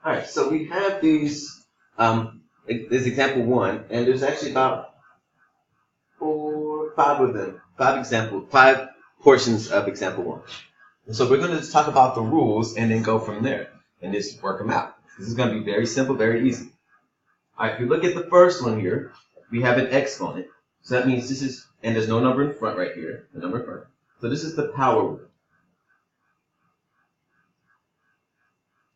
All right, so we have these. This example one, and there's actually about five of them, five portions of example one. And so we're going to just talk about the rules and then go from there and just work them out. This is going to be very simple, very easy. All right, if you look at the first one here, we have an exponent. So that means this is, and there's no number in front right here, the number in front. So this is the power rule.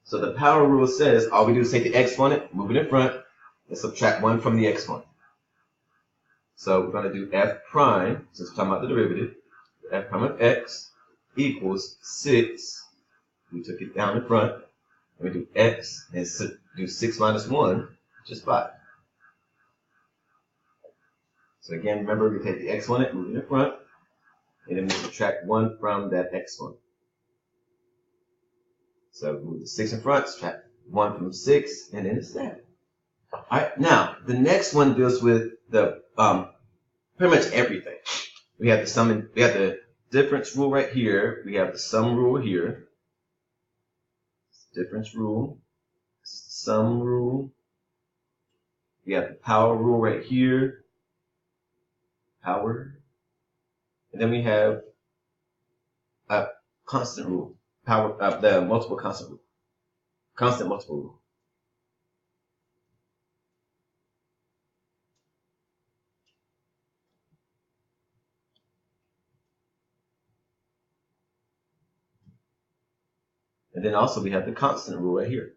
So the power rule says all we do is take the exponent, move it in front, and subtract 1 from the exponent. So we're going to do f prime, since we're talking about the derivative, f prime of x equals 6. We took it down in front. And we do x and do 6 minus 1, which is 5. So again, remember we take the exponent, move it in front, and then we subtract 1 from that exponent. So move the 6 in front, subtract 1 from 6, and then it's that. All right, now the next one deals with the pretty much everything. We have the sum and we have the difference rule right here. We have the sum rule here. Difference rule. This is the sum rule. We have the power rule right here. Power. And then we have a constant rule. Power of the multiple constant rule. Constant multiple rule. And then also we have the constant rule right here.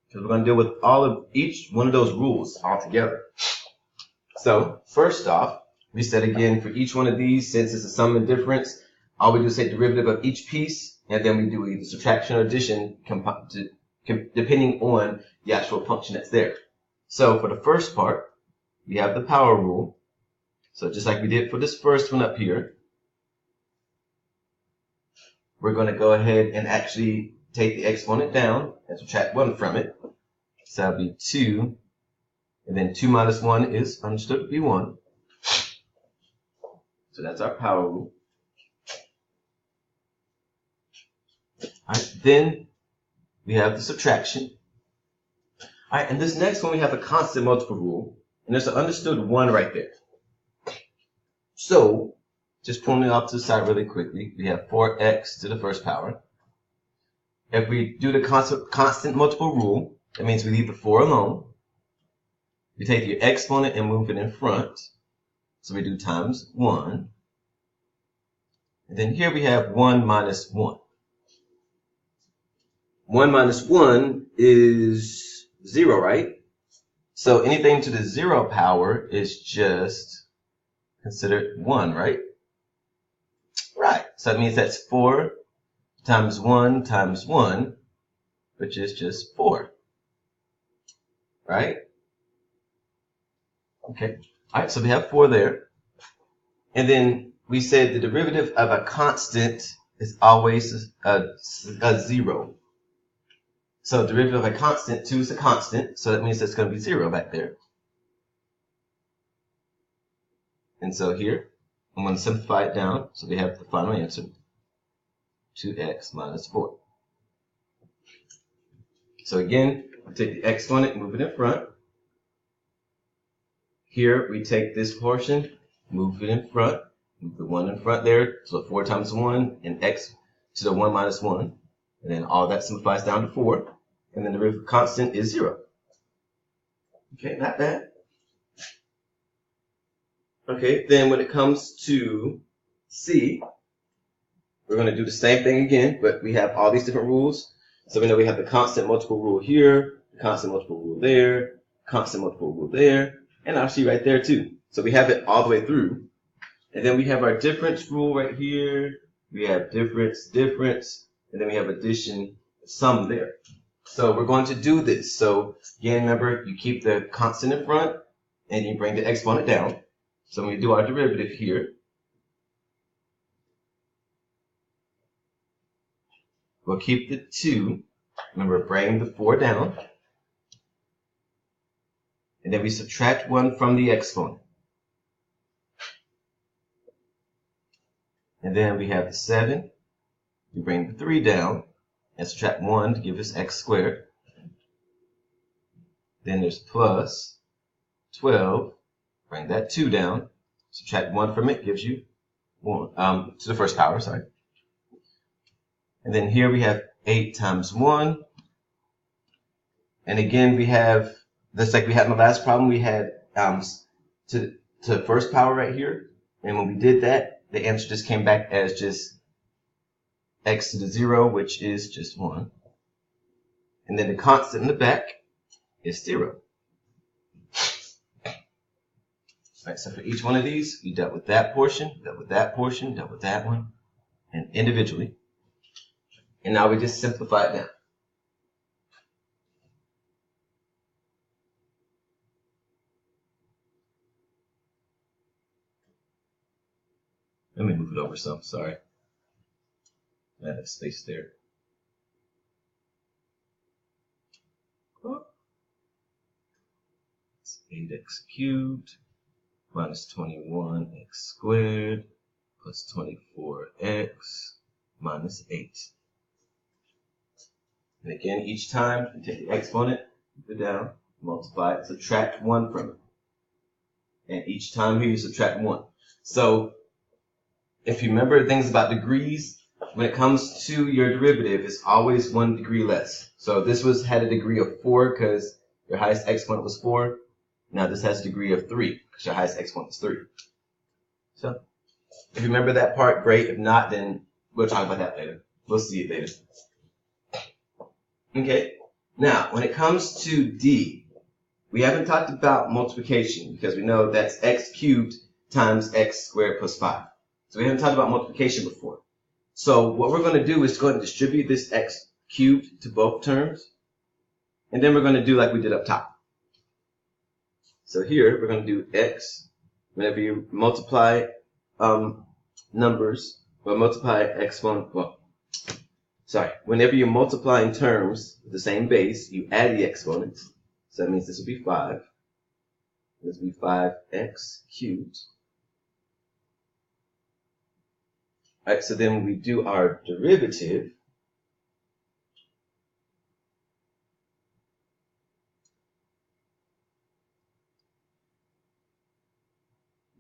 Because we're going to deal with all of each one of those rules all together. So first off, we said again for each one of these, since it's a sum and difference, all we do is take derivative of each piece, and then we do either subtraction or addition depending on the actual function that's there. So for the first part, we have the power rule. So just like we did for this first one up here, we're going to go ahead and actually take the exponent down and subtract 1 from it. So that'll be 2. And then 2 minus 1 is understood to be 1. So that's our power rule. All right, then we have the subtraction. All right, and this next one we have a constant multiple rule. And there's an understood 1 right there. So just pulling it off to the side really quickly, we have 4x to the first power. If we do the constant multiple rule, that means we leave the 4 alone. We take your exponent and move it in front. So we do times 1. And then here we have 1 minus 1. 1 minus 1 is 0, right? So anything to the 0 power is just considered 1, right? Right. So that means that's 4 times 1, which is just 4. Right? Okay. All right, so we have 4 there. And then we said the derivative of a constant is always a 0. So derivative of a constant, 2 is a constant, so that means that's going to be 0 back there. And so here, I'm going to simplify it down, so we have the final answer, 2x minus 4. So again, we take the exponent and move it in front. Here, we take this portion, move it in front, move the 1 in front there, so 4 times 1, and x to the 1 minus 1. And then all that simplifies down to 4. And then the derivative constant is 0. Okay, not bad. Okay, then when it comes to C, we're going to do the same thing again, but we have all these different rules. So we know we have the constant multiple rule here, the constant multiple rule there, constant multiple rule there, and actually right there too. So we have it all the way through. And then we have our difference rule right here. We have difference, and then we have addition, sum there. So we're going to do this. So again, remember, you keep the constant in front, and you bring the exponent down. So when we do our derivative here, we'll keep the 2. Remember, bring the 4 down. And then we subtract 1 from the exponent. And then we have the 7. We bring the 3 down and subtract 1 to give us x squared. Then there's plus 12. Bring that 2 down. Subtract 1 from it gives you 1 to the first power, sorry. And then here we have 8 times 1. And again, we have, just like we had in the last problem, we had to first power right here. And when we did that, the answer just came back as just x to the 0, which is just 1. And then the constant in the back is 0. All right, so for each one of these, we dealt with that portion, dealt with that portion, dealt with that one, and individually. And now we just simplify it down. Let me move it over some, sorry. I have space there. It's 8x cubed minus 21x squared plus 24x minus 8. And again, each time you take the exponent, move it down, multiply it, subtract 1 from it. And each time here you subtract 1. So if you remember things about degrees, when it comes to your derivative, it's always 1 degree less. So this had a degree of 4 because your highest exponent was 4. Now this has a degree of 3 because your highest exponent is 3. So if you remember that part, great. If not, then we'll talk about that later. We'll see it later. Okay. Now, when it comes to D, we haven't talked about multiplication because we know that's x cubed times x squared plus 5. So we haven't talked about multiplication before. So what we're going to do is go ahead and distribute this x cubed to both terms. And then we're going to do like we did up top. So here we're going to do x. Whenever you multiply numbers, or multiply exponent, whenever you're multiplying terms with the same base, you add the exponents. So that means this will be 5. This will be 5x cubed. All right, so then when we do our derivative,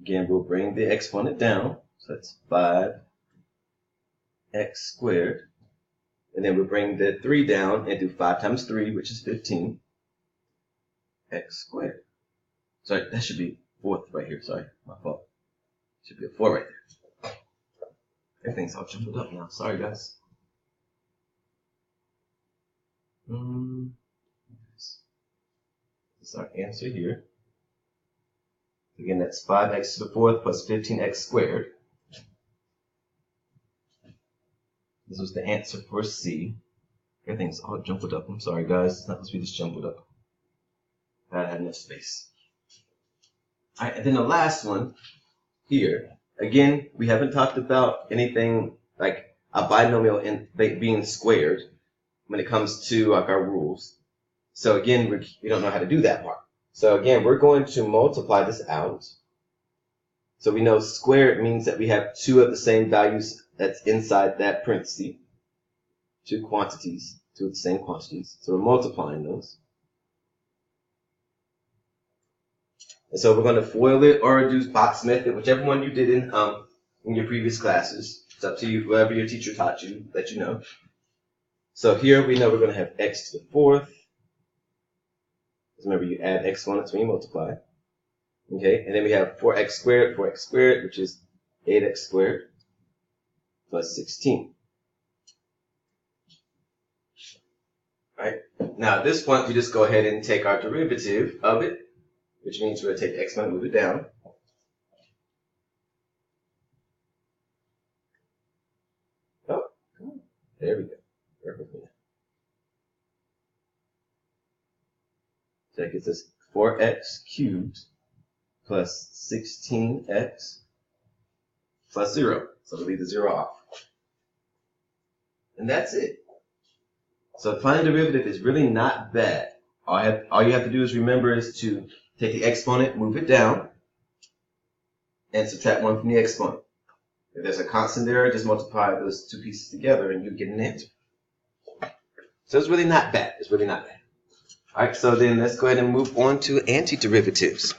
again, we'll bring the exponent down. So that's 5x squared. And then we'll bring the 3 down and do 5 times 3, which is 15, x squared. Sorry, that should be 4th right here. Sorry, my fault. Should be a 4 right there. Everything's all jumbled up now. Sorry, guys. This is our answer here. Again, that's 5x to the 4th plus 15x squared. This was the answer for C. Everything's all jumbled up. I'm sorry, guys. It's not supposed to be this jumbled up. I had enough space. All right, and then the last one here. Again, we haven't talked about anything like a binomial being squared when it comes to like our rules. So again, we don't know how to do that part. So again, we're going to multiply this out. So we know squared means that we have 2 of the same values that's inside that parenthesis. 2 quantities, 2 of the same quantities. So we're multiplying those. And so we're going to FOIL it or do box method, whichever one you did in your previous classes. It's up to you, whoever your teacher taught you, let you know. So here we know we're going to have x to the 4th. Remember, you add exponents when you multiply. Okay, and then we have 4x squared, which is 8x squared plus 16. All right, now at this point, we just go ahead and take our derivative of it, which means we're going to take the exponent, move it down. Oh, there we go. Perfect. So that gets us 4x cubed plus 16x plus 0. So we'll leave the 0 off. And that's it. So finding derivative is really not bad. All you have to do is remember is to take the exponent, move it down, and subtract 1 from the exponent. If there's a constant there, just multiply those 2 pieces together and you get an answer. So it's really not bad. It's really not bad. All right, so then let's go ahead and move on to antiderivatives.